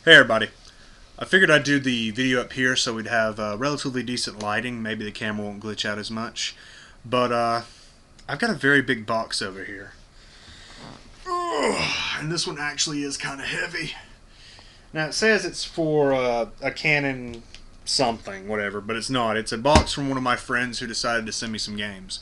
Hey everybody. I figured I'd do the video up here so we'd have relatively decent lighting. Maybe the camera won't glitch out as much. But I've got a very big box over here. And this one actually is kind of heavy. Now it says it's for a Canon something, whatever, but it's not. It's a box from one of my friends who decided to send me some games.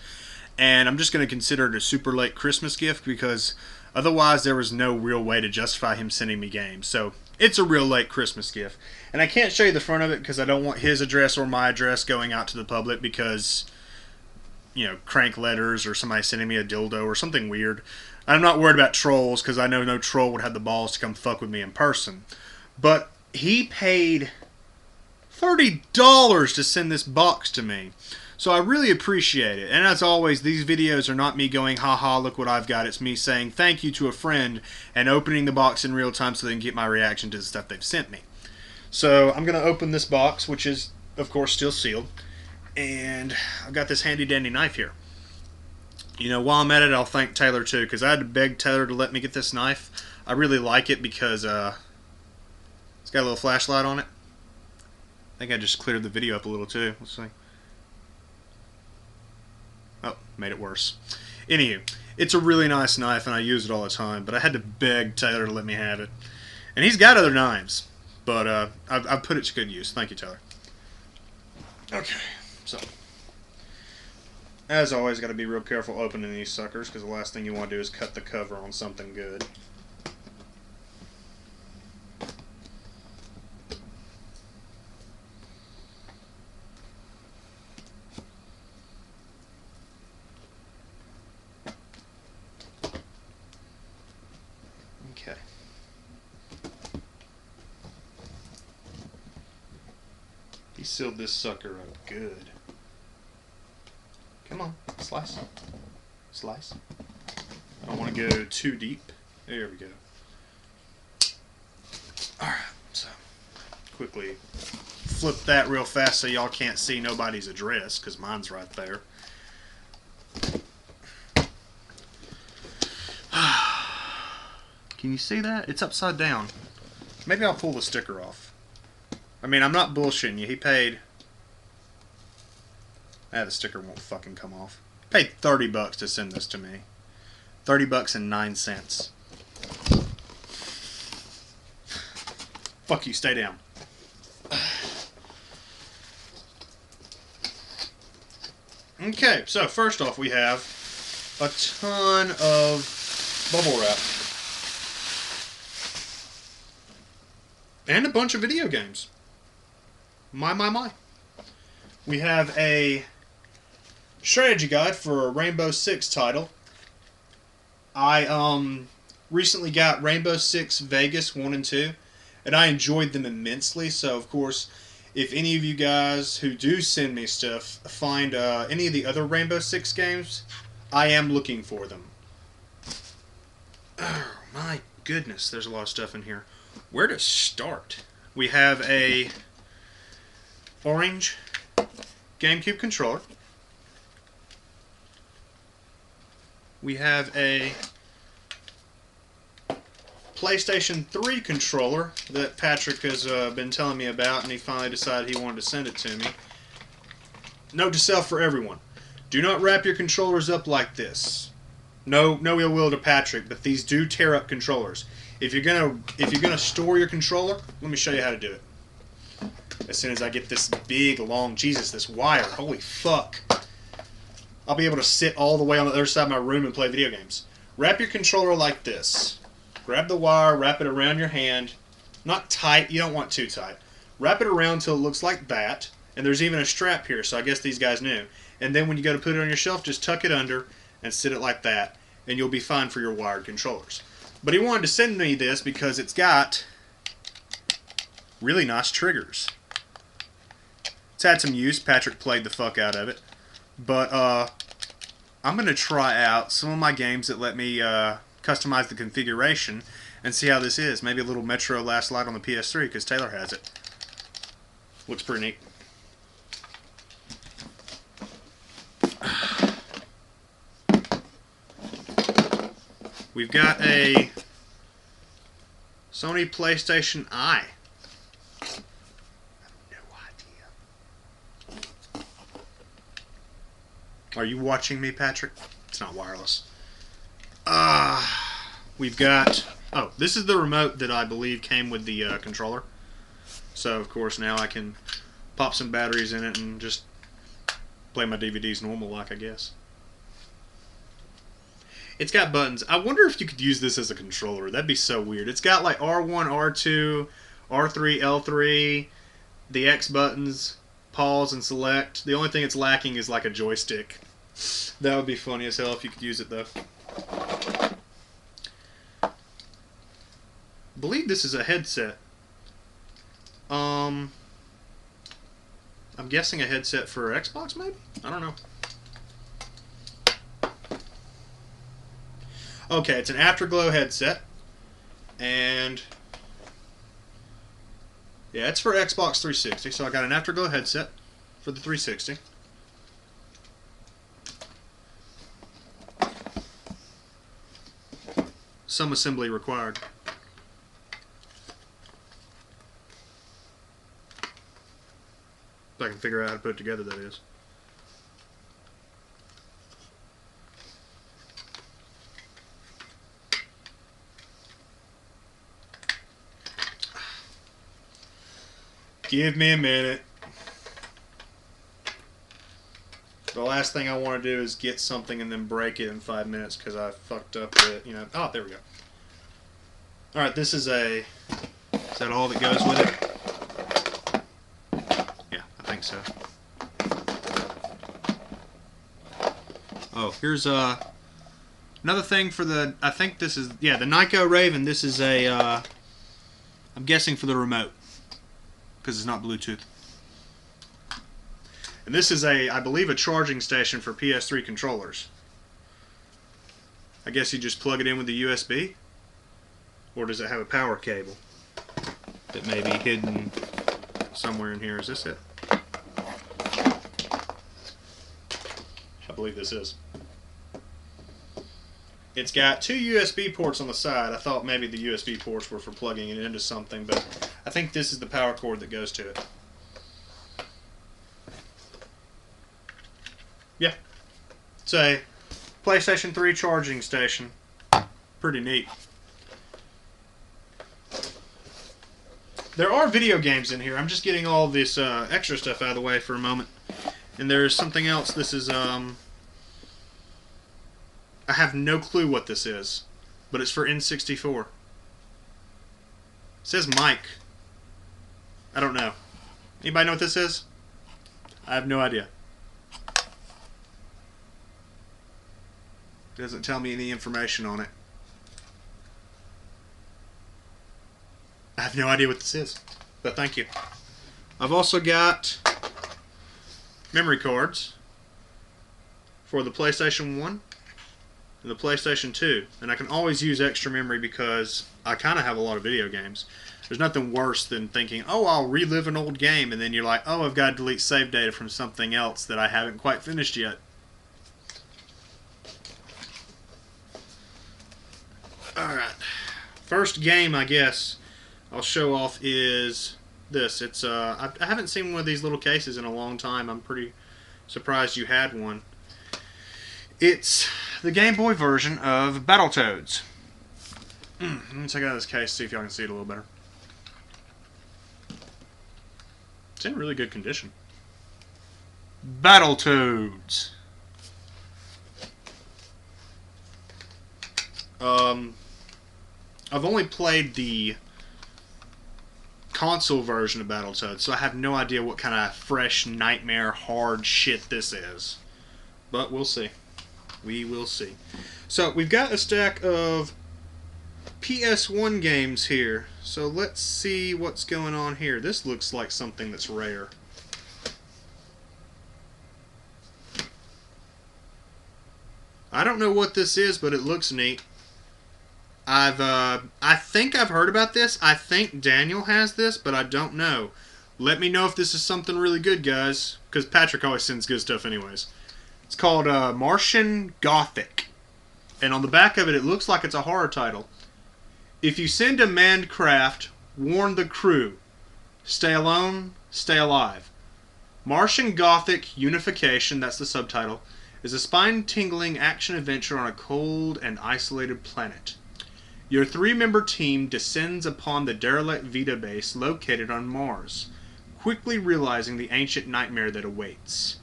And I'm just going to consider it a super late Christmas gift because otherwise there was no real way to justify him sending me games. So it's a real late Christmas gift. And I can't show you the front of it because I don't want his address or my address going out to the public because, you know, crank letters or somebody sending me a dildo or something weird. I'm not worried about trolls because I know no troll would have the balls to come fuck with me in person. But he paid $30 to send this box to me. So I really appreciate it. And as always, these videos are not me going, haha, look what I've got. It's me saying thank you to a friend and opening the box in real time so they can get my reaction to the stuff they've sent me. So I'm going to open this box, which is, of course, still sealed. And I've got this handy dandy knife here. You know, while I'm at it, I'll thank Taylor too, because I had to beg Taylor to let me get this knife. I really like it because it's got a little flashlight on it. I think I just cleared the video up a little too. Let's see. Oh, made it worse. Anywho, it's a really nice knife and I use it all the time, but I had to beg Taylor to let me have it. And he's got other knives, but I've put it to good use. Thank you, Taylor. Okay, so as always, got to be real careful opening these suckers because the last thing you want to do is cut the cover on something good. Okay. He sealed this sucker up good. Come on, slice. Slice. I don't want to go too deep. There we go. Alright, so quickly flip that real fast so y'all can't see nobody's address, because mine's right there. Can you see that? It's upside down. Maybe I'll pull the sticker off. I mean, I'm not bullshitting you. He paid... the sticker won't fucking come off. He paid $30 to send this to me. $30 and 9 cents. Fuck you, stay down. Okay, so first off we have a ton of bubble wrap. And a bunch of video games. My. We have a strategy guide for a Rainbow Six title. I recently got Rainbow Six Vegas 1 and 2, and I enjoyed them immensely. So, of course, if any of you guys who do send me stuff find any of the other Rainbow Six games, I am looking for them. Oh, my goodness, there's a lot of stuff in here. Where to start? We have a orange GameCube controller. We have a PlayStation 3 controller that Patrick has been telling me about, and he finally decided he wanted to send it to me. Note to self for everyone: do not wrap your controllers up like this. No ill will to Patrick, but these do tear up controllers. If you're gonna store your controller, let me show you how to do it. As soon as I get this big, long, Jesus, this wire, holy fuck. I'll be able to sit all the way on the other side of my room and play video games. Wrap your controller like this. Grab the wire, wrap it around your hand. Not tight, you don't want too tight. Wrap it around until it looks like that. And there's even a strap here, so I guess these guys knew. And then when you go to put it on your shelf, just tuck it under and sit it like that. And you'll be fine for your wired controllers. But he wanted to send me this because it's got really nice triggers. It's had some use. Patrick played the fuck out of it. But I'm going to try out some of my games that let me customize the configuration and see how this is. Maybe a little Metro Last Light on the PS3 because Taylor has it. Looks pretty neat. We've got a Sony PlayStation Eye. I have no idea. Are you watching me, Patrick? It's not wireless. We've got... Oh, this is the remote that I believe came with the controller. So, of course, now I can pop some batteries in it and just play my DVDs normal like, I guess. It's got buttons. I wonder if you could use this as a controller. That'd be so weird. It's got like R1, R2, R3, L3, the X buttons, pause and select. The only thing it's lacking is like a joystick. That would be funny as hell if you could use it though. I believe this is a headset. I'm guessing a headset for Xbox maybe? I don't know. Okay, it's an Afterglow headset, and yeah, it's for Xbox 360, so I got an Afterglow headset for the 360. Some assembly required. If I can figure out how to put it together, that is. Give me a minute. The last thing I want to do is get something and then break it in 5 minutes because I fucked up the, you know. Oh, there we go. Alright, this is a... Is that all that goes with it? Yeah, I think so. Oh, here's another thing for the... I think this is... Yeah, the Nyko Raven. This is a... I'm guessing for the remote. Because it's not Bluetooth. And this is I believe, a charging station for PS3 controllers. I guess you just plug it in with the USB? Or does it have a power cable that may be hidden somewhere in here? Is this it? I believe this is. It's got 2 USB ports on the side. I thought maybe the USB ports were for plugging it into something, but I think this is the power cord that goes to it. Yeah. It's a PlayStation 3 charging station. Pretty neat. There are video games in here. I'm just getting all this extra stuff out of the way for a moment. And there's something else. This is... I have no clue what this is, but it's for N64. It says mic. I don't know. Anybody know what this is? I have no idea. It doesn't tell me any information on it. I have no idea what this is, but thank you. I've also got memory cards for the PlayStation 1 and the PlayStation 2, and I can always use extra memory because I kind of have a lot of video games. There's nothing worse than thinking, oh, I'll relive an old game, and then you're like, oh, I've got to delete save data from something else that I haven't quite finished yet. Alright, first game I guess I'll show off is this. It's I haven't seen one of these little cases in a long time. I'm pretty surprised you had one. It's the Game Boy version of Battletoads. Let me take out this case, see if y'all can see it a little better. It's in really good condition. Battletoads. I've only played the console version of Battletoads, so I have no idea what kind of fresh, nightmare, hard shit this is. But we'll see. We will see. So, we've got a stack of PS1 games here. So, let's see what's going on here. This looks like something that's rare. I don't know what this is, but it looks neat. I think I've heard about this. I think Daniel has this, but I don't know. Let me know if this is something really good, guys, because Patrick always sends good stuff anyways. It's called Martian Gothic, and on the back of it, it looks like it's a horror title. If you send a manned craft, warn the crew. Stay alone, stay alive. Martian Gothic Unification, that's the subtitle, is a spine-tingling action-adventure on a cold and isolated planet. Your 3-member team descends upon the derelict Vita base located on Mars, quickly realizing the ancient nightmare that awaits.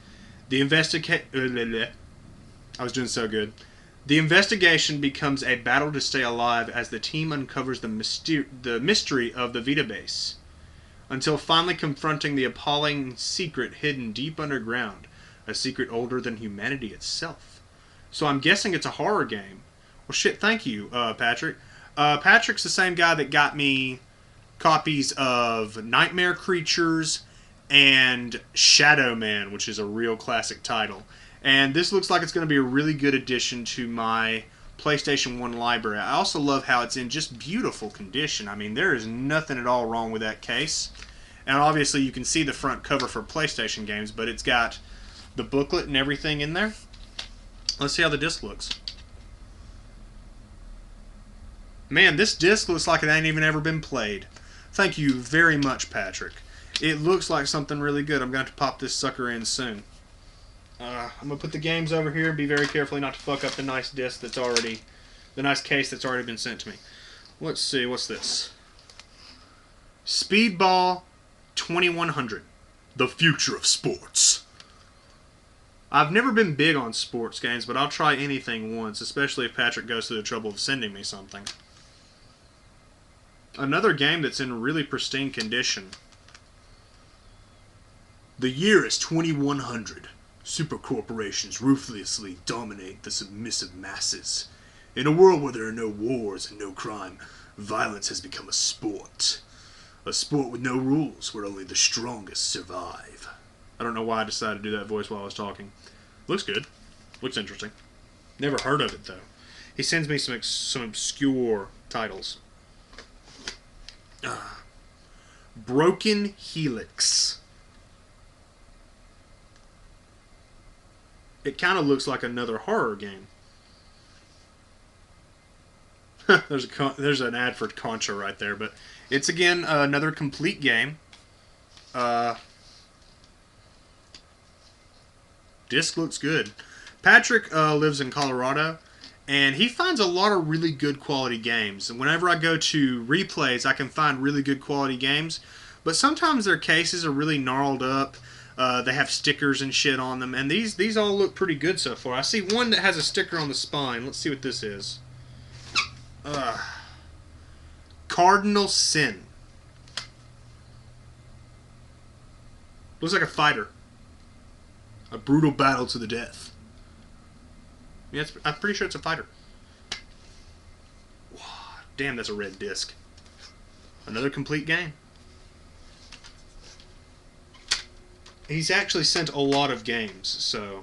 The investigation becomes a battle to stay alive as the team uncovers the mystery of the Vita base, until finally confronting the appalling secret hidden deep underground, a secret older than humanity itself. So I'm guessing it's a horror game. Well, shit, thank you, Patrick. Patrick's the same guy that got me copies of Nightmare Creatures and Shadow Man, which is a real classic title. And this looks like it's going to be a really good addition to my PlayStation 1 library. I also love how it's in just beautiful condition. I mean, there is nothing at all wrong with that case. And obviously you can see the front cover for PlayStation games, but it's got the booklet and everything in there. Let's see how the disc looks. Man, this disc looks like it ain't even ever been played. Thank you very much, Patrick. It looks like something really good. I'm going to pop this sucker in soon. I'm going to put the games over here and be very careful not to fuck up the nice disc that's already, the nice case that's already been sent to me. Let's see, what's this? Speedball 2100. The future of sports. I've never been big on sports games, but I'll try anything once, especially if Patrick goes to the trouble of sending me something. Another game that's in really pristine condition. The year is 2100. Supercorporations ruthlessly dominate the submissive masses. In a world where there are no wars and no crime, violence has become a sport. A sport with no rules, where only the strongest survive. I don't know why I decided to do that voice while I was talking. Looks good. Looks interesting. Never heard of it, though. He sends me some obscure titles. Broken Helix. It kind of looks like another horror game. There's an ad for Contra right there, but it's again another complete game. Disc looks good. Patrick lives in Colorado, and he finds a lot of really good quality games. And whenever I go to replays, I can find really good quality games, but sometimes their cases are really gnarled up. They have stickers and shit on them, and these all look pretty good so far. I see one that has a sticker on the spine. Let's see what this is. Cardinal Sin. Looks like a fighter. A brutal battle to the death. Yeah, I'm pretty sure it's a fighter. Wow, damn, that's a red disc. Another complete game. He's actually sent a lot of games, so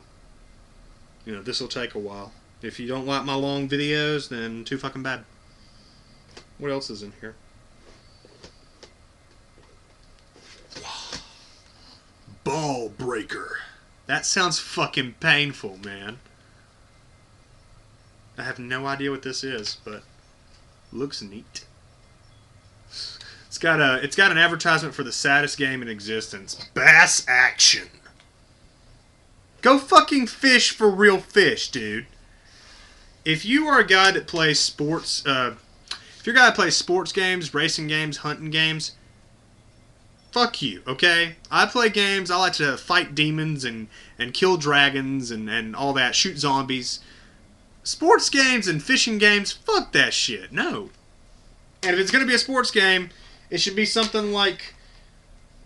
you know this will take a while. If you don't like my long videos, then too fucking bad. What else is in here? Ball Breaker. That sounds fucking painful, man. I have no idea what this is, but looks neat. It's got an advertisement for the saddest game in existence. Bass Action. Go fucking fish for real fish, dude. If you are a guy that plays sports, if you're a guy that plays sports games, racing games, hunting games, fuck you, okay? I play games, I like to fight demons and kill dragons and all that, shoot zombies. Sports games and fishing games, fuck that shit, no. And if it's going to be a sports game, it should be something like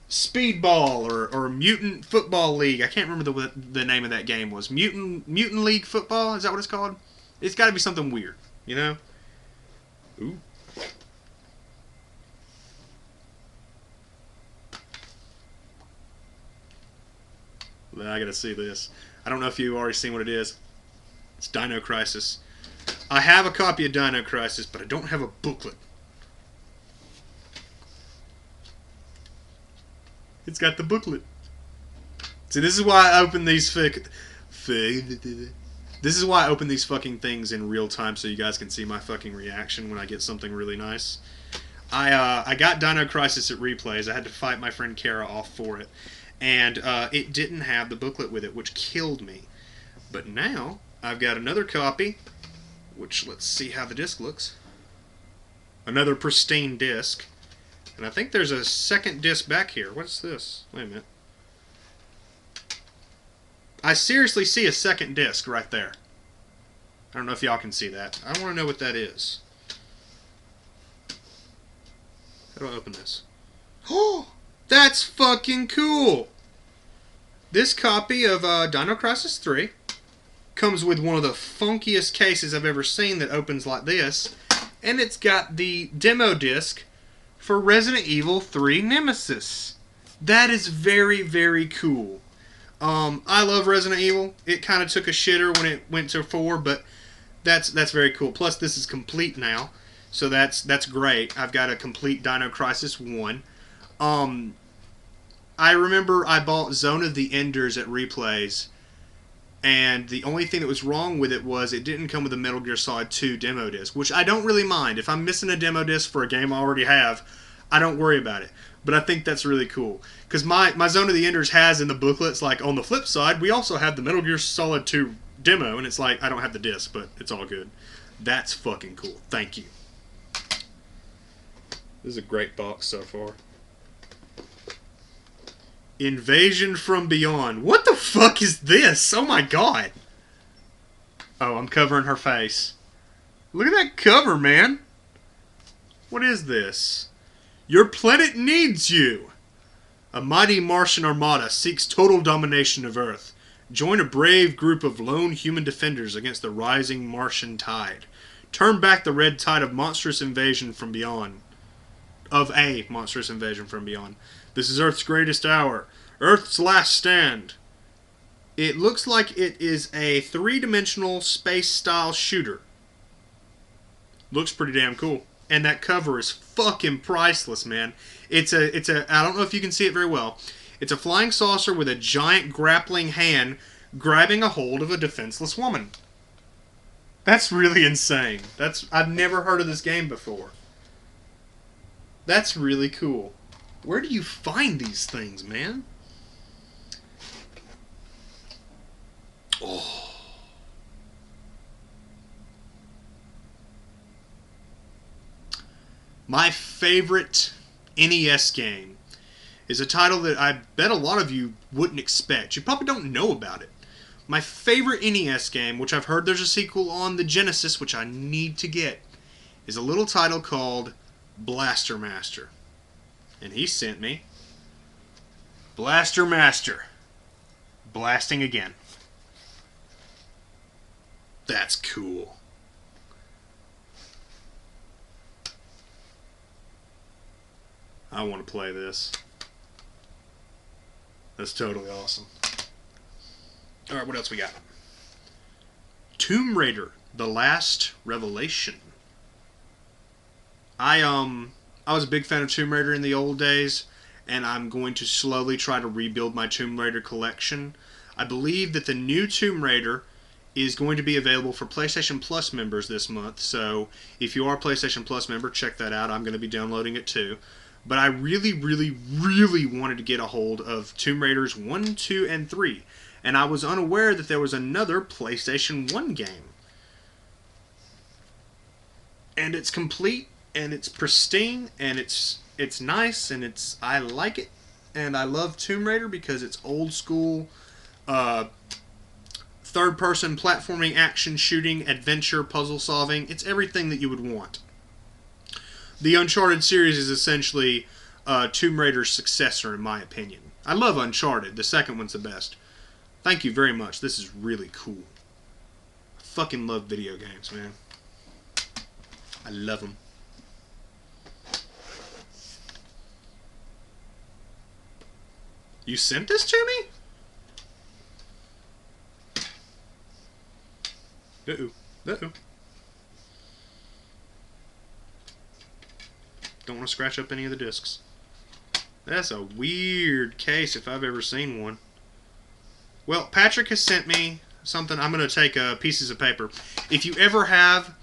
Speedball or Mutant Football League. I can't remember what the name of that game was. Mutant League Football? Is that what it's called? It's got to be something weird, you know? Ooh. I gotta see this. I don't know if you've already seen what it is. It's Dino Crisis. I have a copy of Dino Crisis, but I don't have a booklet. It's got the booklet. See, this is why I open these This is why I open these fucking things in real time so you guys can see my fucking reaction when I get something really nice. I got Dino Crisis at Replays. I had to fight my friend Kara off for it. And it didn't have the booklet with it, which killed me. But now, I've got another copy, which, let's see how the disc looks. Another pristine disc. And I think there's a second disc back here. What's this? Wait a minute. I seriously see a second disc right there. I don't know if y'all can see that. I want to know what that is. How do I open this? Oh, that's fucking cool! This copy of Dino Crisis 3 comes with one of the funkiest cases I've ever seen that opens like this. And it's got the demo disc for Resident Evil 3 Nemesis. That is very, very cool. I love Resident Evil. It kind of took a shitter when it went to 4, but that's very cool. Plus, this is complete now, so that's great. I've got a complete Dino Crisis 1. I remember I bought Zone of the Enders at Replays, and the only thing that was wrong with it was it didn't come with a Metal Gear Solid 2 demo disc, which I don't really mind. If I'm missing a demo disc for a game I already have, I don't worry about it. But I think that's really cool. Because my Zone of the Enders has in the booklets, like, on the flip side, we also have the Metal Gear Solid 2 demo, and it's like, I don't have the disc, but it's all good. That's fucking cool. Thank you. This is a great box so far. Invasion from Beyond. What the fuck is this? Oh my god. Oh, I'm covering her face. Look at that cover, man. What is this? Your planet needs you. A mighty Martian armada seeks total domination of Earth. Join a brave group of lone human defenders against the rising Martian tide. Turn back the red tide of monstrous invasion from beyond. Of a monstrous invasion from beyond. This is Earth's greatest hour. Earth's last stand. It looks like it is a three-dimensional space-style shooter. Looks pretty damn cool. And that cover is fucking priceless, man. It's a I don't know if you can see it very well. It's a flying saucer with a giant grappling hand grabbing a hold of a defenseless woman. That's really insane. I've never heard of this game before. That's really cool. Where do you find these things, man? Oh. My favorite NES game is a title that I bet a lot of you wouldn't expect. You probably don't know about it. My favorite NES game, which I've heard there's a sequel on the Genesis, which I need to get, is a little title called Blaster Master. And he sent me Blaster Master. Blasting again. That's cool. I want to play this. That's totally awesome. Alright, what else we got? Tomb Raider, The Last Revelation. I was a big fan of Tomb Raider in the old days, and I'm going to slowly try to rebuild my Tomb Raider collection. I believe that the new Tomb Raider is going to be available for PlayStation Plus members this month, so if you are a PlayStation Plus member, check that out. I'm going to be downloading it too. But I really, really, really wanted to get a hold of Tomb Raiders 1, 2, and 3. And I was unaware that there was another PlayStation 1 game. And it's complete, and it's pristine, and it's nice, and I like it. And I love Tomb Raider because it's old school, third-person platforming, action shooting, adventure, puzzle solving. It's everything that you would want. The Uncharted series is essentially Tomb Raider's successor, in my opinion. I love Uncharted. The second one's the best. Thank you very much. This is really cool. I fucking love video games, man. I love them. You sent this to me? Uh-oh. Uh-oh. Don't want to scratch up any of the discs. That's a weird case if I've ever seen one. Well, Patrick has sent me something, I'm going to take pieces of paper. If you ever have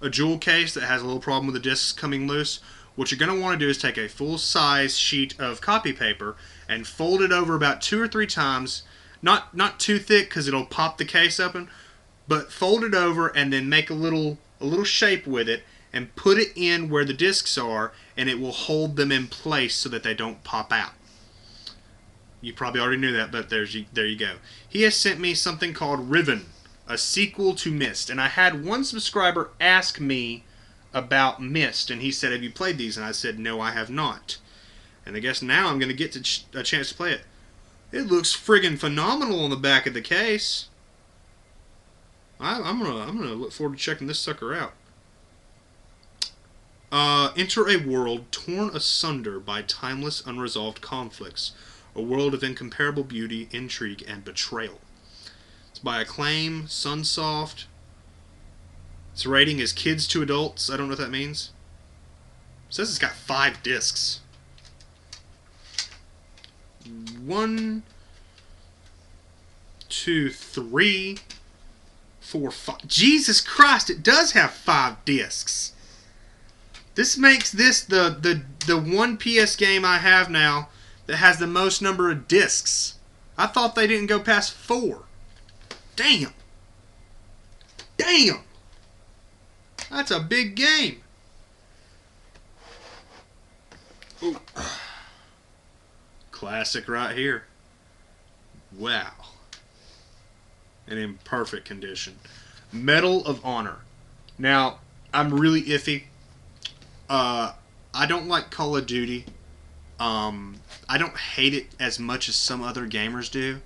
a jewel case that has a little problem with the discs coming loose, what you're going to want to do is take a full-size sheet of copy paper and fold it over about 2 or 3 times. Not too thick because it'll pop the case open, but fold it over and then make a little shape with it and put it in where the discs are, and it will hold them in place so that they don't pop out. You probably already knew that, but there you go. He has sent me something called Riven, a sequel to Myst, and I had one subscriber ask me about Myst, and he said, have you played these? And I said, no, I have not. And I guess now I'm going to get a chance to play it. It looks friggin' phenomenal on the back of the case. I'm gonna look forward to checking this sucker out. Enter a world torn asunder by timeless, unresolved conflicts. A world of incomparable beauty, intrigue, and betrayal. It's by Acclaim, Sunsoft. Its rating is kids to adults. I don't know what that means. It says it's got 5 discs. 1, 2, 3, 4, 5. Jesus Christ! It does have 5 discs. This makes this the one PS game I have now that has the most number of discs. I thought they didn't go past 4. Damn. Damn. That's a big game. Ooh. Classic right here. Wow. And in perfect condition. Medal of Honor. Now, I'm really iffy. I don't like Call of Duty. I don't hate it as much as some other gamers do.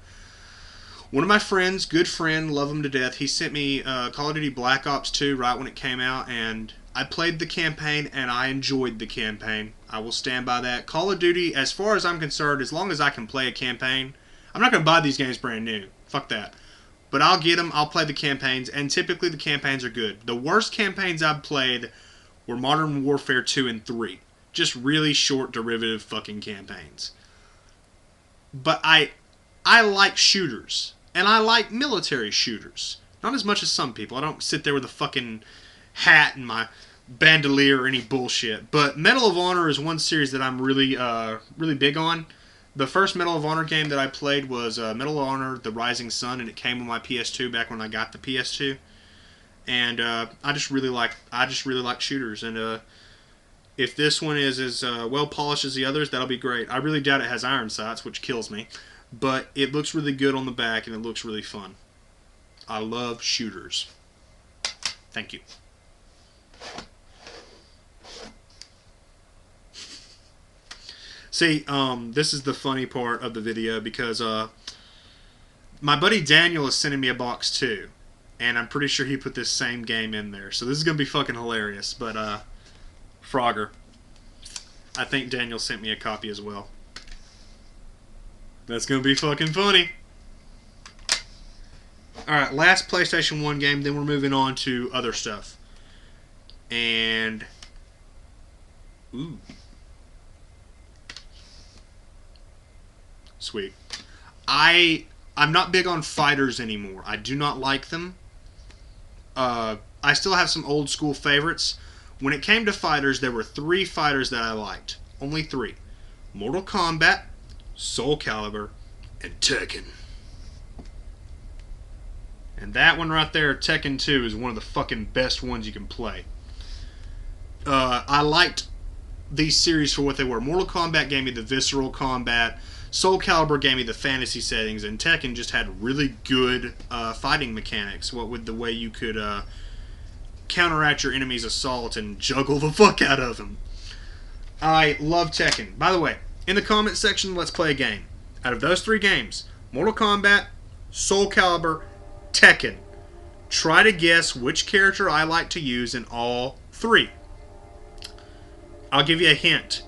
One of my friends, good friend, love him to death, he sent me Call of Duty Black Ops 2 right when it came out, and I played the campaign, and I enjoyed the campaign. I will stand by that. Call of Duty, as far as I'm concerned, as long as I can play a campaign, I'm not going to buy these games brand new. Fuck that. But I'll get them, I'll play the campaigns, and typically the campaigns are good. The worst campaigns I've played were Modern Warfare 2 and 3. Just really short derivative fucking campaigns. But I like shooters. And I like military shooters. Not as much as some people. I don't sit there with a fucking hat and my bandolier or any bullshit. But Medal of Honor is one series that I'm really big on. The first Medal of Honor game that I played was Medal of Honor: The Rising Sun, and it came with my PS2 back when I got the PS2. And I just really like shooters. And if this one is as well polished as the others, that'll be great. I really doubt it has iron sights, which kills me. But it looks really good on the back, and it looks really fun. I love shooters. Thank you. See, this is the funny part of the video, because my buddy Daniel is sending me a box too. And I'm pretty sure he put this same game in there. So this is going to be fucking hilarious. But, Frogger, I think Daniel sent me a copy as well. That's going to be fucking funny. Alright, last PlayStation 1 game, then we're moving on to other stuff. And... ooh. Sweet. I'm not big on fighters anymore. I do not like them. I still have some old school favorites. When it came to fighters, there were 3 fighters that I liked. Only 3. Mortal Kombat, Soul Calibur, and Tekken. And that one right there, Tekken 2, is one of the fucking best ones you can play. I liked these series for what they were. Mortal Kombat gave me the visceral combat. Soul Calibur gave me the fantasy settings, and Tekken just had really good fighting mechanics. What with the way you could counteract your enemy's assault and juggle the fuck out of them. I love Tekken. By the way, in the comment section, let's play a game. Out of those 3 games, Mortal Kombat, Soul Calibur, Tekken, try to guess which character I like to use in all 3. I'll give you a hint.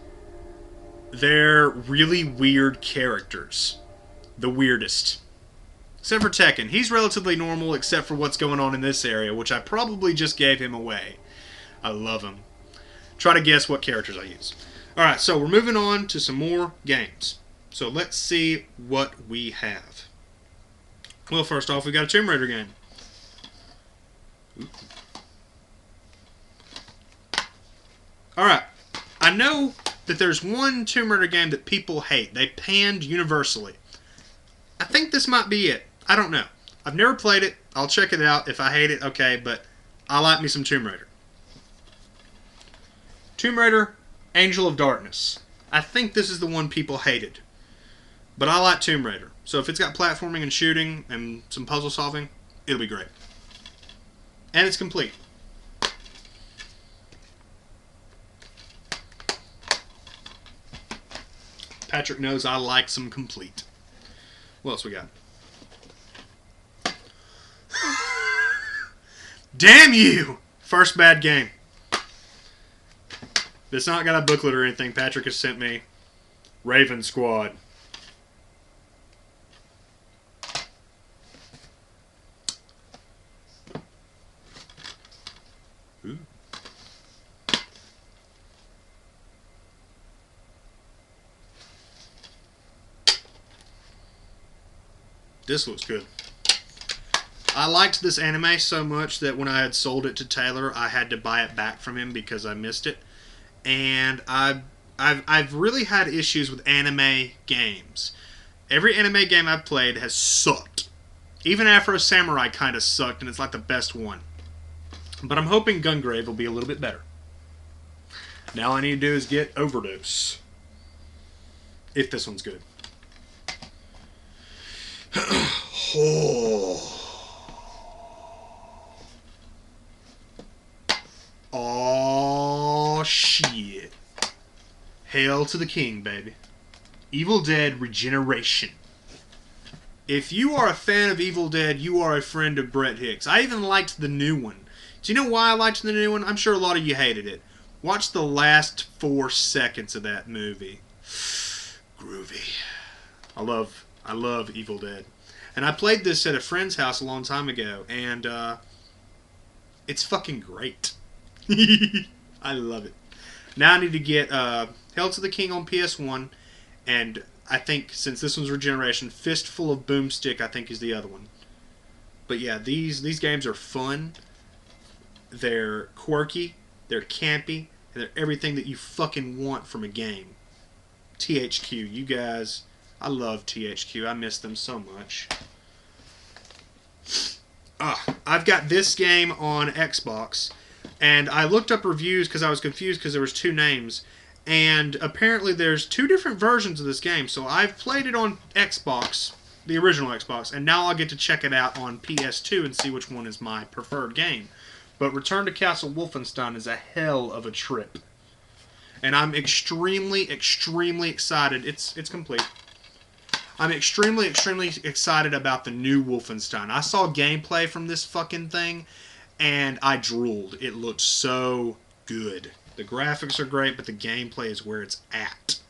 They're really weird characters. The weirdest. Except for Tekken. He's relatively normal except for what's going on in this area, which I probably just gave him away. I love him. Try to guess what characters I use. Alright, so we're moving on to some more games. So let's see what we have. Well, first off, we got a Tomb Raider game. Alright. I know that there's one Tomb Raider game that people hate. They panned universally. I think this might be it. I don't know. I've never played it. I'll check it out. If I hate it, okay, but I like me some Tomb Raider. Tomb Raider, Angel of Darkness. I think this is the one people hated. But I like Tomb Raider. So if it's got platforming and shooting and some puzzle solving, it'll be great. And it's complete. Patrick knows I like some complete. What else we got? Damn you! First bad game. It's not got a booklet or anything. Patrick has sent me Raven Squad. Ooh. This looks good. I liked this anime so much that when I had sold it to Taylor, I had to buy it back from him because I missed it. And I've really had issues with anime games. Every anime game I've played has sucked. Even Afro Samurai kind of sucked, and it's like the best one. But I'm hoping Gungrave will be a little bit better. Now all I need to do is get Overdose. If this one's good. Oh, shit. Hail to the king, baby. Evil Dead Regeneration. If you are a fan of Evil Dead, you are a friend of Brett Hicks. I even liked the new one. Do you know why I liked the new one? I'm sure a lot of you hated it. Watch the last 4 seconds of that movie. Groovy. I love Evil Dead. And I played this at a friend's house a long time ago, and it's fucking great. I love it. Now I need to get Hail to the King on PS1, and I think since this one's Regeneration, Fistful of Boomstick I think is the other one. But yeah, these games are fun. They're quirky, they're campy, and they're everything that you fucking want from a game. THQ, you guys, I love THQ. I miss them so much. I've got this game on Xbox, and I looked up reviews because I was confused because there was 2 names, and apparently there's 2 different versions of this game. So I've played it on Xbox, the original Xbox, and now I'll get to check it out on PS2 and see which one is my preferred game. But Return to Castle Wolfenstein is a hell of a trip, and I'm extremely, extremely excited. It's complete. I'm extremely, extremely excited about the new Wolfenstein. I saw gameplay from this fucking thing, and I drooled. It looked so good. The graphics are great, but the gameplay is where it's at.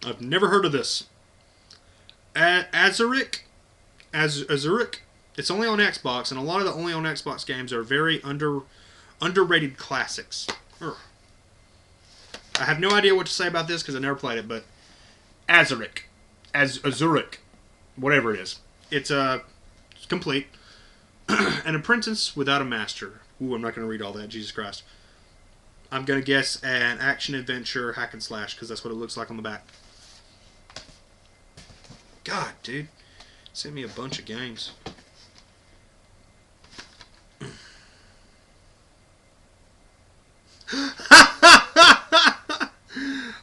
I've never heard of this. Azuric? It's only on Xbox, and a lot of the only on Xbox games are very underrated classics. Urgh. I have no idea what to say about this because I never played it, but Azuric, whatever it is. It's complete. An apprentice without a master. Ooh, I'm not going to read all that, Jesus Christ. I'm going to guess an action-adventure hack and slash because that's what it looks like on the back. God, dude. Sent me a bunch of games.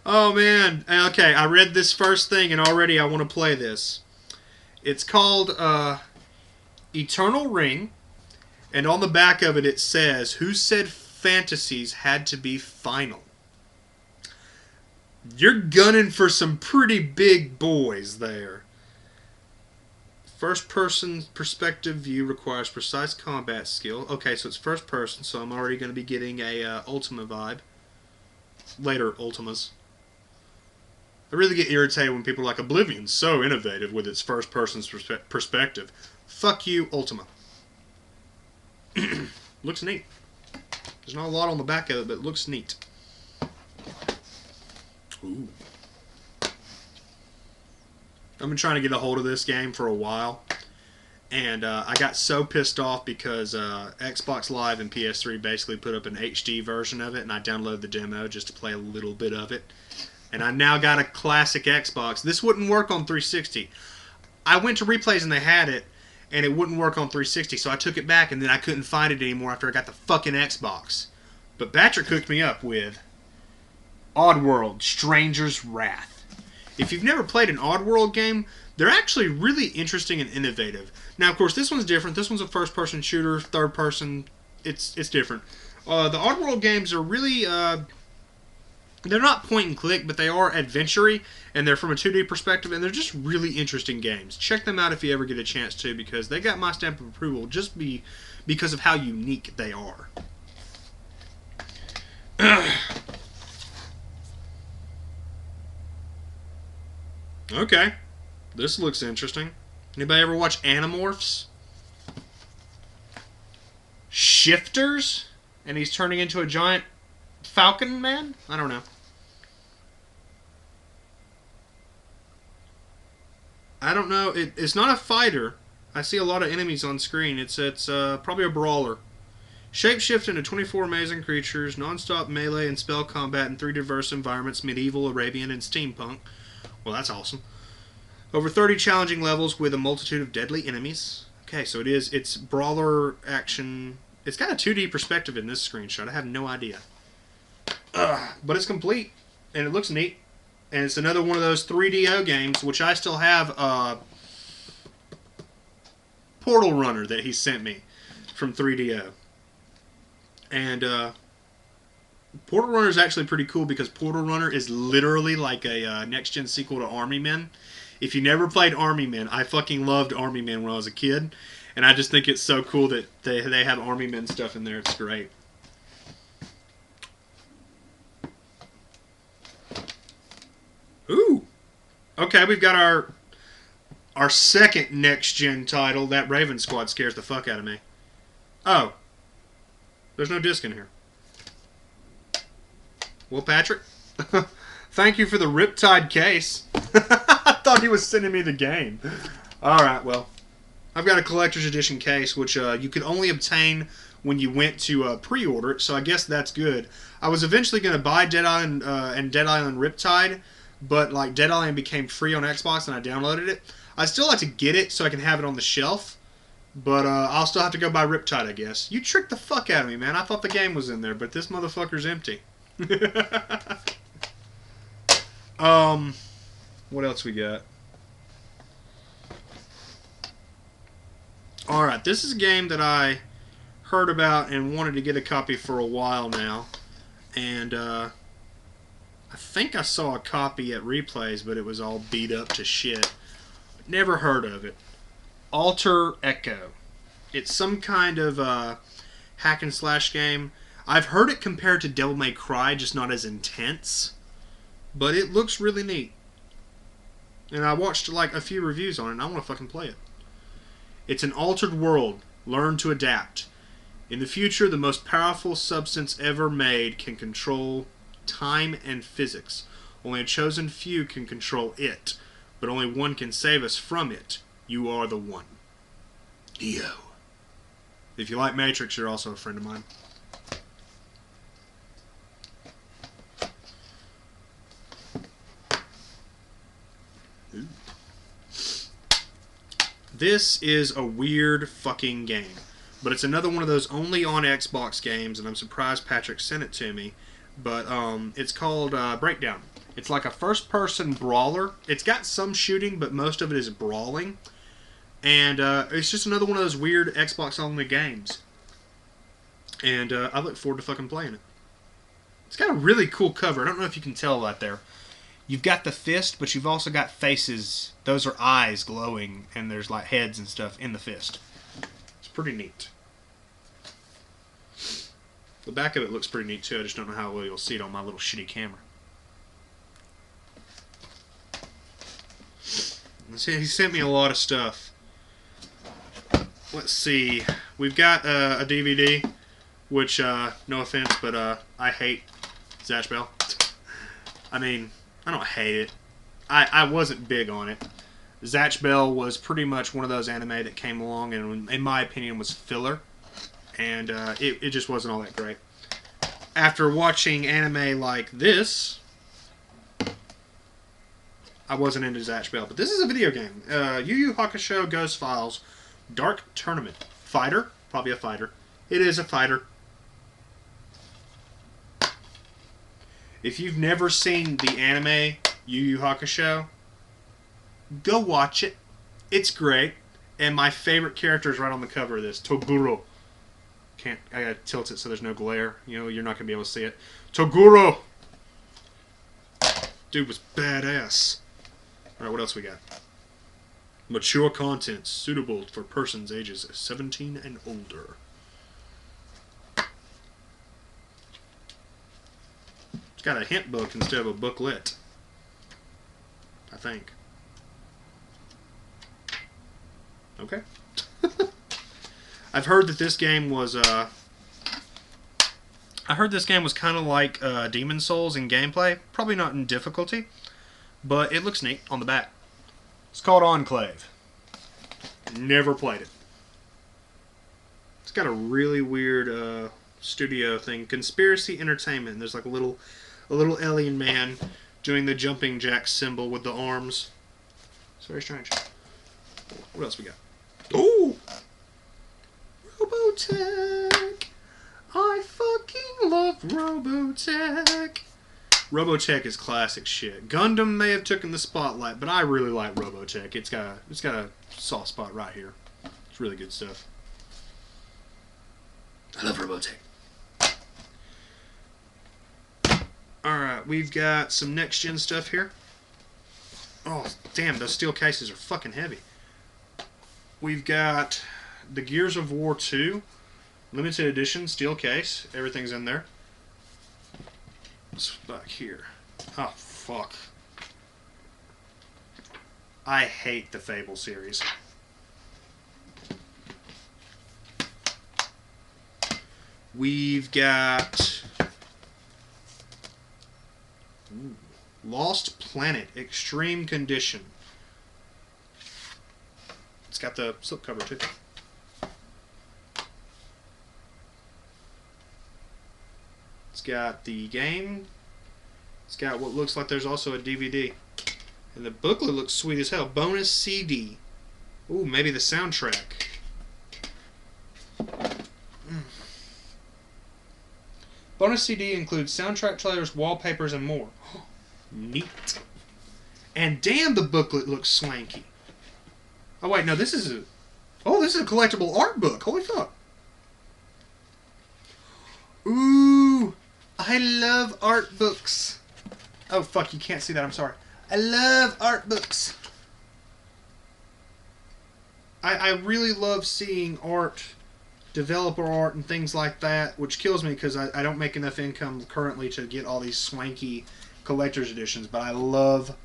Oh man, okay, I read this first thing and already I want to play this. It's called Eternal Ring, and on the back of it it says, "Who said fantasies had to be final?" You're gunning for some pretty big boys there. First person perspective view requires precise combat skill. Okay, so it's first person, so I'm already going to be getting a Ultima vibe. Later Ultimas. I really get irritated when people are like, Oblivion's so innovative with its first person's perspective. Fuck you, Ultima. Looks neat. There's not a lot on the back of it, but it looks neat. Ooh. I've been trying to get a hold of this game for a while. And I got so pissed off because Xbox Live and PS3 basically put up an HD version of it, and I downloaded the demo just to play a little bit of it. And I now got a classic Xbox. This wouldn't work on 360. I went to Replays and they had it, and it wouldn't work on 360, so I took it back, and then I couldn't find it anymore after I got the fucking Xbox. But Patrick hooked me up with Oddworld: Stranger's Wrath. If you've never played an Oddworld game, they're actually really interesting and innovative. Now, of course, this one's different. This one's a first-person shooter, third-person. It's different. The Oddworld games are really... they're not point-and-click, but they are adventure-y, and they're from a 2D perspective, and they're just really interesting games. Check them out if you ever get a chance to, because they got my stamp of approval just because of how unique they are. Okay. This looks interesting. Anybody ever watch Animorphs? Shifters? And he's turning into a giant falcon man? I don't know. I don't know. It's not a fighter. I see a lot of enemies on screen. It's probably a brawler. Shapeshift into 24 amazing creatures, non-stop melee and spell combat in 3 diverse environments, medieval, Arabian, and steampunk. Well, that's awesome. Over 30 challenging levels with a multitude of deadly enemies. Okay, so it's brawler action. It's got a 2D perspective in this screenshot. I have no idea. But it's complete, and it looks neat. And it's another one of those 3DO games, which I still have Portal Runner that he sent me from 3DO. And Portal Runner is actually pretty cool because Portal Runner is literally like a next-gen sequel to Army Men. If you never played Army Men, I fucking loved Army Men when I was a kid. And I just think it's so cool that they have Army Men stuff in there. It's great. Ooh. Okay, we've got our second next-gen title. That Raven Squad scares the fuck out of me. Oh. There's no disc in here. Well, Patrick, thank you for the Riptide case. I thought he was sending me the game. Alright, well, I've got a collector's edition case, which you could only obtain when you went to pre-order it, so I guess that's good. I was eventually going to buy Dead Island and Dead Island Riptide, but like Dead Island became free on Xbox and I downloaded it. I'd still like to get it so I can have it on the shelf, but I'll still have to go buy Riptide, I guess. You tricked the fuck out of me, man. I thought the game was in there, but this motherfucker's empty. What else we got? Alright, this is a game that I heard about and wanted to get a copy for a while now. And, I think I saw a copy at Replays, but it was all beat up to shit. Never heard of it. Alter Echo. It's some kind of hack and slash game. I've heard it compared to Devil May Cry, just not as intense. But it looks really neat. And I watched like a few reviews on it, and I want to fucking play it. It's an altered world. Learn to adapt. In the future, the most powerful substance ever made can control time and physics. Only a chosen few can control it, but only one can save us from it. You are the one. Neo. If you like Matrix, you're also a friend of mine. Ooh. This is a weird fucking game. But it's another one of those only on Xbox games, and I'm surprised Patrick sent it to me. But it's called Breakdown. It's like a first-person brawler. It's got some shooting, but most of it is brawling. And it's just another one of those weird Xbox-only games. And I look forward to fucking playing it. It's got a really cool cover. I don't know if you can tell right there. You've got the fist, but you've also got faces. Those are eyes glowing, and there's like heads and stuff in the fist. It's pretty neat. The back of it looks pretty neat too. I just don't know how well you'll see it on my little shitty camera. He sent me a lot of stuff. Let's see. We've got a DVD, which, no offense, but I hate Zatch Bell. I mean, I don't hate it. I wasn't big on it. Zatch Bell was pretty much one of those anime that came along and, in my opinion, was filler. And it just wasn't all that great. After watching anime like this, I wasn't into Zatch Bell. But this is a video game. Yu Yu Hakusho Ghost Files Dark Tournament. Fighter. Probably a fighter. It is a fighter. If you've never seen the anime Yu Yu Hakusho, go watch it. It's great. And my favorite character is right on the cover of this. Toguro. I gotta tilt it so there's no glare. You know, you're not gonna be able to see it. Toguro! Dude was badass. Alright, what else we got? Mature content suitable for persons ages 17 and older. It's got a hint book instead of a booklet. I think. Okay. I've heard that this game was I heard this game was kind of like Demon Souls in gameplay. Probably not in difficulty, but it looks neat on the back. It's called Enclave. Never played it. It's got a really weird studio thing. Conspiracy Entertainment. There's like a little alien man doing the jumping jack symbol with the arms. It's very strange. What else we got? Oh! Robotech! I fucking love Robotech! Robotech is classic shit. Gundam may have taken the spotlight, but I really like Robotech. It's got a soft spot right here. It's really good stuff. I love Robotech. Alright, we've got some next-gen stuff here. Oh, damn, those steel cases are fucking heavy. We've got the Gears of War 2 limited edition steel case. Everything's in there. What's back here? Oh, fuck. I hate the Fable series. We've got Lost Planet Extreme Condition. It's got the slipcover too. It's got the game. It's got what looks like there's also a DVD. And the booklet looks sweet as hell. Bonus CD. Ooh, maybe the soundtrack. Bonus CD includes soundtrack trailers, wallpapers, and more. Neat. And damn, the booklet looks swanky. Oh wait, no, this is a... Oh, this is a collectible art book. Holy fuck. Ooh, I love art books. Oh fuck, you can't see that, I'm sorry. I love art books. I really love seeing art, developer art and things like that, which kills me because I don't make enough income currently to get all these swanky collector's editions, but I love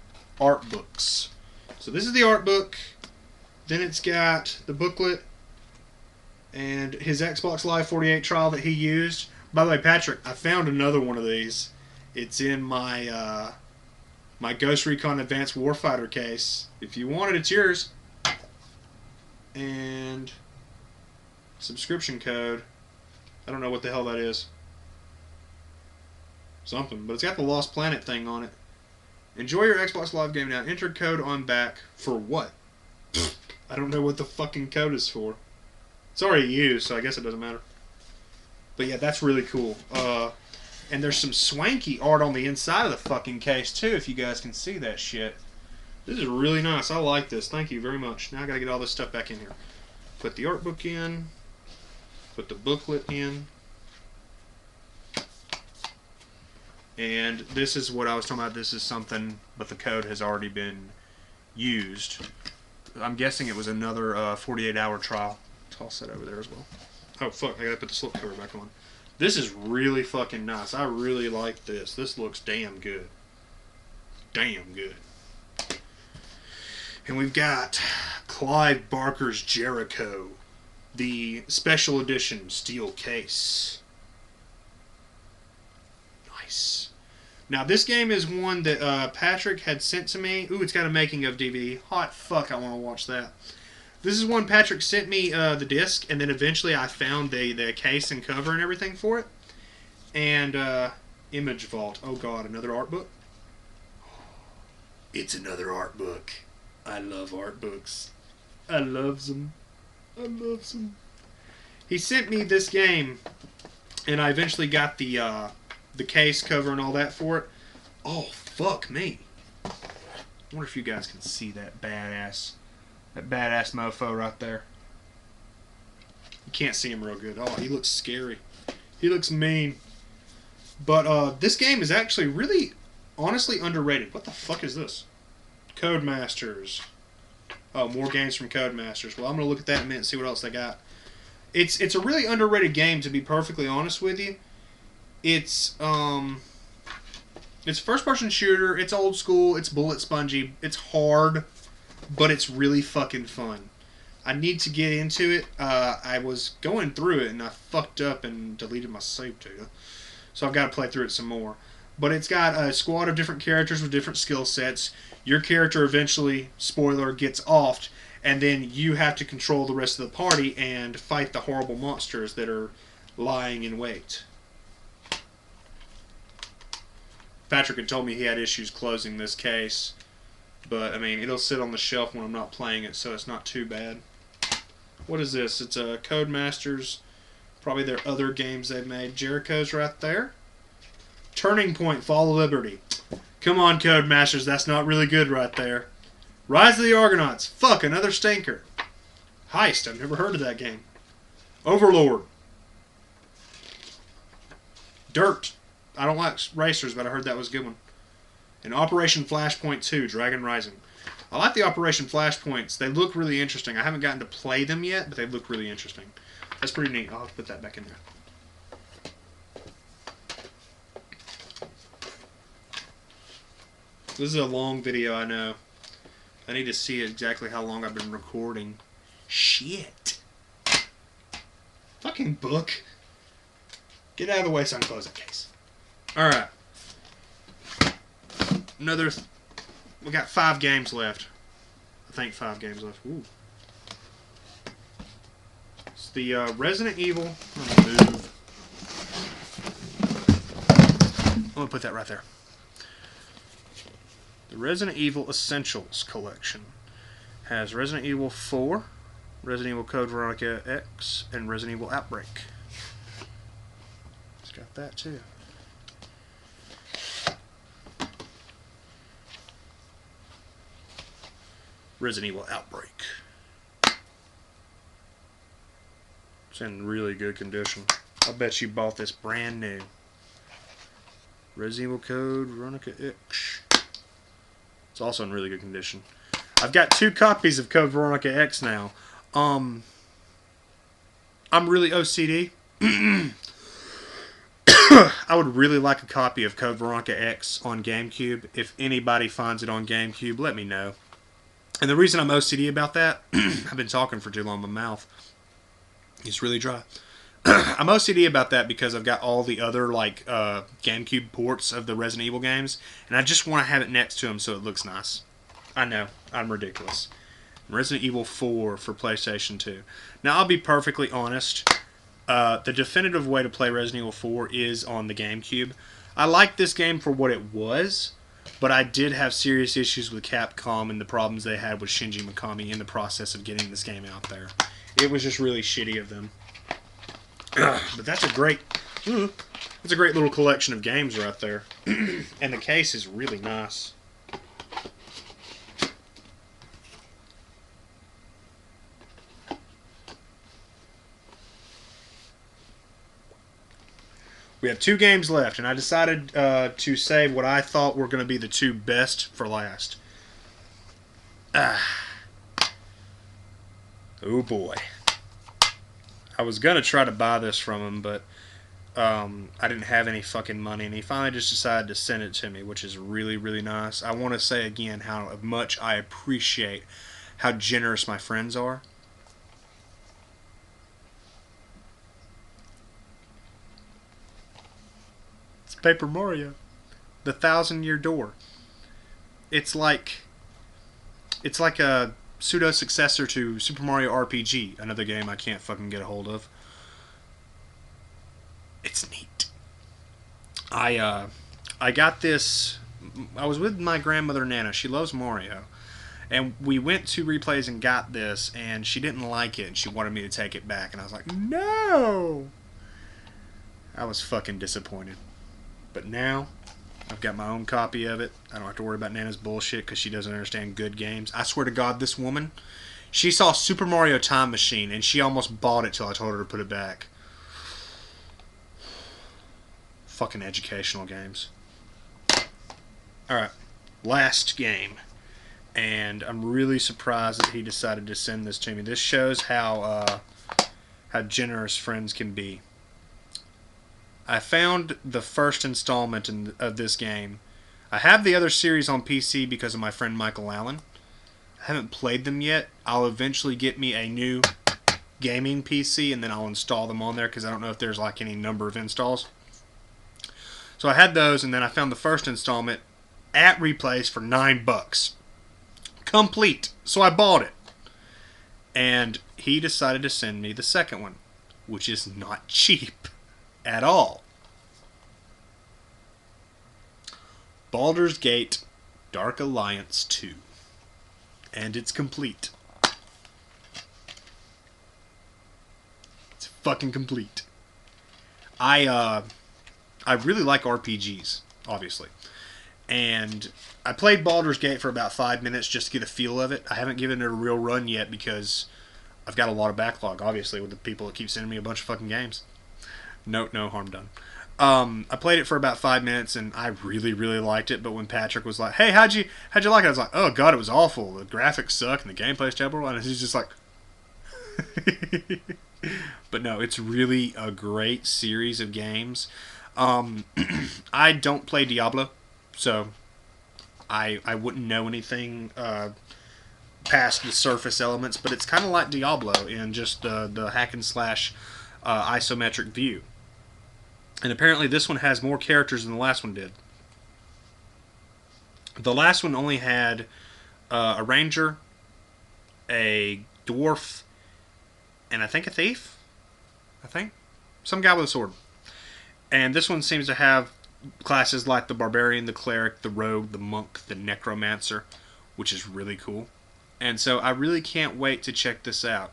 art books. So this is the art book. Then it's got the booklet and his Xbox Live 48 trial that he used. By the way, Patrick, I found another one of these. It's in my my Ghost Recon Advanced Warfighter case. If you want it, it's yours. And subscription code. I don't know what the hell that is. Something, but it's got the Lost Planet thing on it. Enjoy your Xbox Live game now. Enter code on back for what? I don't know what the fucking code is for. It's already used, so I guess it doesn't matter. But yeah, that's really cool. And there's some swanky art on the inside of the fucking case, too, if you guys can see that shit. This is really nice. I like this. Thank you very much. Now I gotta get all this stuff back in here. Put the art book in. Put the booklet in. And this is what I was talking about. This is something, but the code has already been used. I'm guessing it was another 48-hour trial. Toss that over there as well. Oh, fuck. I gotta put the slipcover back on. This is really fucking nice. I really like this. This looks damn good. Damn good. And we've got Clive Barker's Jericho. The special edition steel case. Nice. Now, this game is one that Patrick had sent to me. Ooh, it's got a making of DVD. Hot fuck, I want to watch that. This is one Patrick sent me the disc, and then eventually I found the case and cover and everything for it. And Image Vault. Oh god, another art book? It's another art book. I love art books. I love them. I love them. He sent me this game, and I eventually got the case cover and all that for it. Oh, fuck me. I wonder if you guys can see that badass mofo right there. You can't see him real good. Oh, he looks scary. He looks mean. But this game is actually really, honestly underrated. What the fuck is this? Codemasters. Oh, more games from Codemasters. Well, I'm going to look at that in a minute and see what else they got. It's a really underrated game, to be perfectly honest with you. It's a first-person shooter. It's old school. It's bullet spongy. It's hard, but it's really fucking fun. I need to get into it. I was going through it, and I fucked up and deleted my save data. So I've got to play through it some more. But it's got a squad of different characters with different skill sets. Your character eventually, spoiler, gets offed, and then you have to control the rest of the party and fight the horrible monsters that are lying in wait. Patrick had told me he had issues closing this case, but I mean, it'll sit on the shelf when I'm not playing it, so it's not too bad. What is this? It's a Codemasters, probably their other games they've made. Jericho's right there. Turning Point, Fall of Liberty. Come on, Codemasters, that's not really good right there. Rise of the Argonauts. Fuck, another stinker. Heist, I've never heard of that game. Overlord. Dirt. I don't like racers, but I heard that was a good one. And Operation Flashpoint 2, Dragon Rising. I like the Operation Flashpoints. They look really interesting. I haven't gotten to play them yet, but they look really interesting. That's pretty neat. I'll have to put that back in there. This is a long video, I know. I need to see exactly how long I've been recording. Shit. Fucking book. Get out of the way so I can close that case. Alright. We got 5 games left. I think 5 games left. Ooh. It's the Resident Evil. I'm gonna move. I'm gonna put that right there. The Resident Evil Essentials Collection has Resident Evil 4, Resident Evil Code Veronica X, and Resident Evil Outbreak. It's got that too. Resident Evil Outbreak. It's in really good condition. I bet you bought this brand new. Resident Evil Code Veronica X. It's also in really good condition. I've got 2 copies of Code Veronica X now. I'm really OCD. I would really like a copy of Code Veronica X on GameCube. If anybody finds it on GameCube, let me know. And the reason I'm OCD about that, I've been talking for too long, my mouth is really dry. I'm OCD about that because I've got all the other like GameCube ports of the Resident Evil games, and I just want to have it next to them so it looks nice. I know, I'm ridiculous. Resident Evil 4 for PlayStation 2. Now, I'll be perfectly honest. The definitive way to play Resident Evil 4 is on the GameCube. I like this game for what it was, but I did have serious issues with Capcom and the problems they had with Shinji Mikami in the process of getting this game out there. It was just really shitty of them. But that's a great little collection of games right there. And the case is really nice. We have 2 games left, and I decided to save what I thought were going to be the 2 best for last. Oh boy. I was going to try to buy this from him, but I didn't have any fucking money, and he finally just decided to send it to me, which is really, really nice. I want to say again how much I appreciate how generous my friends are. It's Paper Mario. The 1,000-Year Door. It's like a pseudo successor to Super Mario RPG, another game I can't fucking get a hold of. It's neat. I got this. I was with my grandmother Nana. She loves Mario, and we went to Replays and got this, and she didn't like it, and she wanted me to take it back, and I was like, no. I was fucking disappointed. But now I've got my own copy of it. I don't have to worry about Nana's bullshit because she doesn't understand good games. I swear to God, this woman, she saw Super Mario Time Machine, and she almost bought it till I told her to put it back. Fucking educational games. Alright, last game. And I'm really surprised that he decided to send this to me. This shows how generous friends can be. I found the first installment of this game. I have the other series on PC because of my friend Michael Allen. I haven't played them yet. I'll eventually get me a new gaming PC and then I'll install them on there because I don't know if there's like any number of installs. So I had those, and then I found the first installment at Replays for $9. Complete. So I bought it. And he decided to send me the second one, which is not cheap at all. Baldur's Gate Dark Alliance 2. And it's complete. It's fucking complete. I really like RPGs, obviously. And I played Baldur's Gate for about 5 minutes just to get a feel of it. I haven't given it a real run yet because I've got a lot of backlog, obviously, with the people that keep sending me a bunch of fucking games. No harm done. I played it for about 5 minutes, and I really, really liked it. But when Patrick was like, "Hey, how'd you like it?" I was like, "Oh God, it was awful. The graphics suck, and the gameplay's terrible." And he's just like, but no, it's really a great series of games. I don't play Diablo, so I wouldn't know anything past the surface elements. But it's kind of like Diablo in just the hack and slash isometric view. And apparently this one has more characters than the last one did. The last one only had a ranger, a dwarf, and I think a thief? Some guy with a sword. And this one seems to have classes like the barbarian, the cleric, the rogue, the monk, the necromancer, which is really cool. And so I really can't wait to check this out.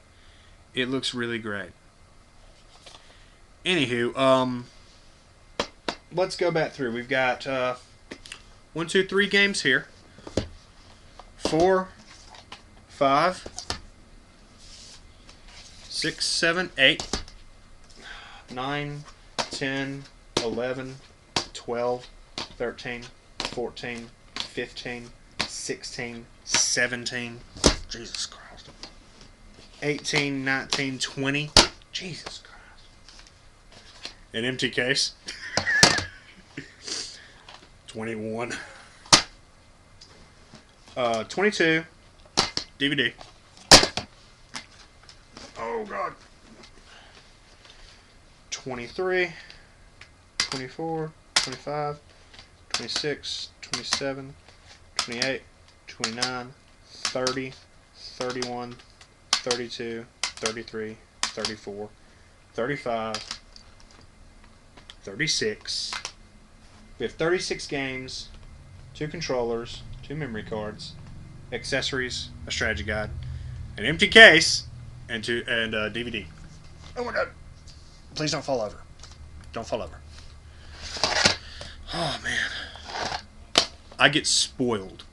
It looks really great. Anywho, let's go back through. We've got 1, 2, 3 games here. 4, 5, 6, 7, 8, 9, 10, 11, 12, 13, 14, 15, 16, 17, Jesus Christ, 18, 19, 20, Jesus Christ. An empty case. 21. 22. DVD. Oh God. 23. 24. 25. 26. 27. 28. 29. 30. 31. 32. 33. 34. 35. 36. We have 36 games, 2 controllers, 2 memory cards, accessories, a strategy guide, an empty case, and DVD. Oh my God! Please don't fall over. Don't fall over. Oh man, I get spoiled.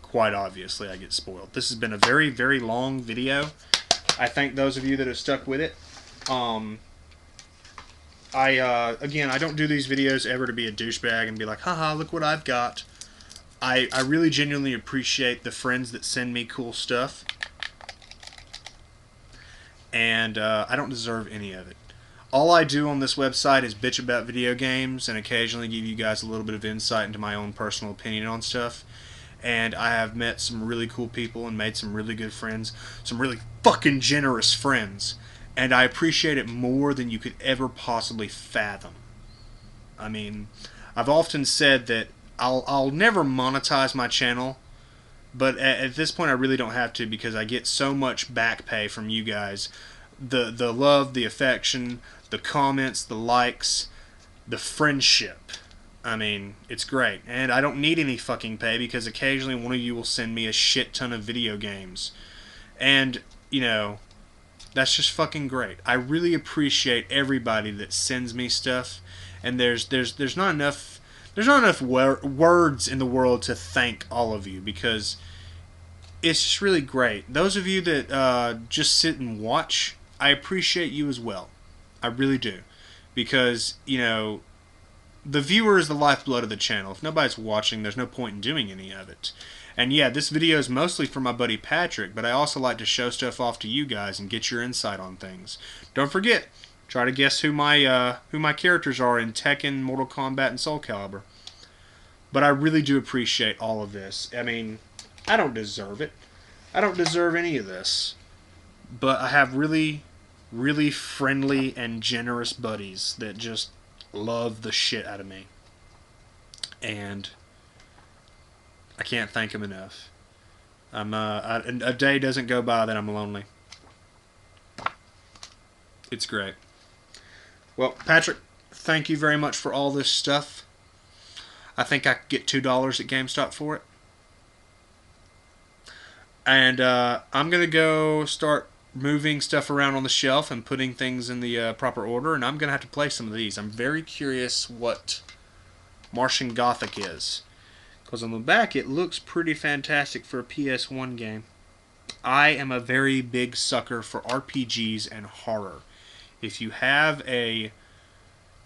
Quite obviously, I get spoiled. This has been a very, very long video. I thank those of you that have stuck with it. Again, I don't do these videos ever to be a douchebag and be like, haha, look what I've got. I really genuinely appreciate the friends that send me cool stuff. And I don't deserve any of it. All I do on this website is bitch about video games and occasionally give you guys a little bit of insight into my own personal opinion on stuff. And I have met some really cool people and made some really good friends. Some really fucking generous friends. And I appreciate it more than you could ever possibly fathom. I mean, I've often said that I'll never monetize my channel, but at this point I really don't have to, because I get so much back pay from you guys. The love, the affection, the comments, the likes, the friendship. I mean, it's great. And I don't need any fucking pay, because occasionally one of you will send me a shit ton of video games. And, you know, that's just fucking great. I really appreciate everybody that sends me stuff. And there's not enough words in the world to thank all of you, because it's just really great. Those of you that just sit and watch, I appreciate you as well. I really do. Because, you know, the viewer is the lifeblood of the channel. If nobody's watching, there's no point in doing any of it. And yeah, this video is mostly for my buddy Patrick, but I also like to show stuff off to you guys and get your insight on things. Don't forget, try to guess who my characters are in Tekken, Mortal Kombat, and Soul Calibur. But I really do appreciate all of this. I mean, I don't deserve it. I don't deserve any of this. But I have really, really friendly and generous buddies that just love the shit out of me. And I can't thank them enough. A day doesn't go by that I'm lonely. It's great. Well, Patrick, thank you very much for all this stuff. I think I could get $2 at GameStop for it. And I'm going to go start moving stuff around on the shelf and putting things in the proper order, and I'm going to have to play some of these. I'm very curious what Martian Gothic is, because on the back it looks pretty fantastic for a PS1 game. I am a very big sucker for RPGs and horror. If you have a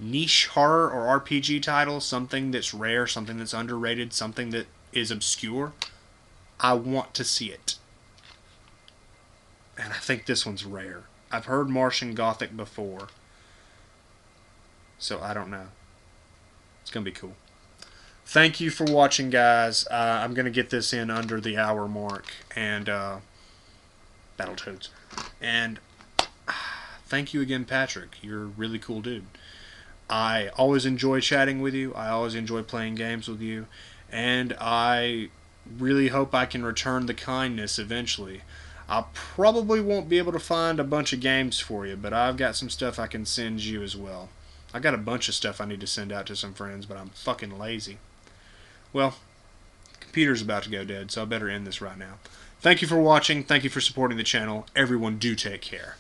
niche horror or RPG title, something that's rare, something that's underrated, something that is obscure, I want to see it. And I think this one's rare. I've heard Martian Gothic before, so I don't know. It's going to be cool. Thank you for watching, guys. I'm going to get this in under the hour mark. And, Battletoads. And thank you again, Patrick. You're a really cool dude. I always enjoy chatting with you. I always enjoy playing games with you. And I really hope I can return the kindness eventually. I probably won't be able to find a bunch of games for you, but I've got some stuff I can send you as well. I got a bunch of stuff I need to send out to some friends, but I'm fucking lazy. Well, computer's about to go dead, so I better end this right now. Thank you for watching. Thank you for supporting the channel. Everyone do take care.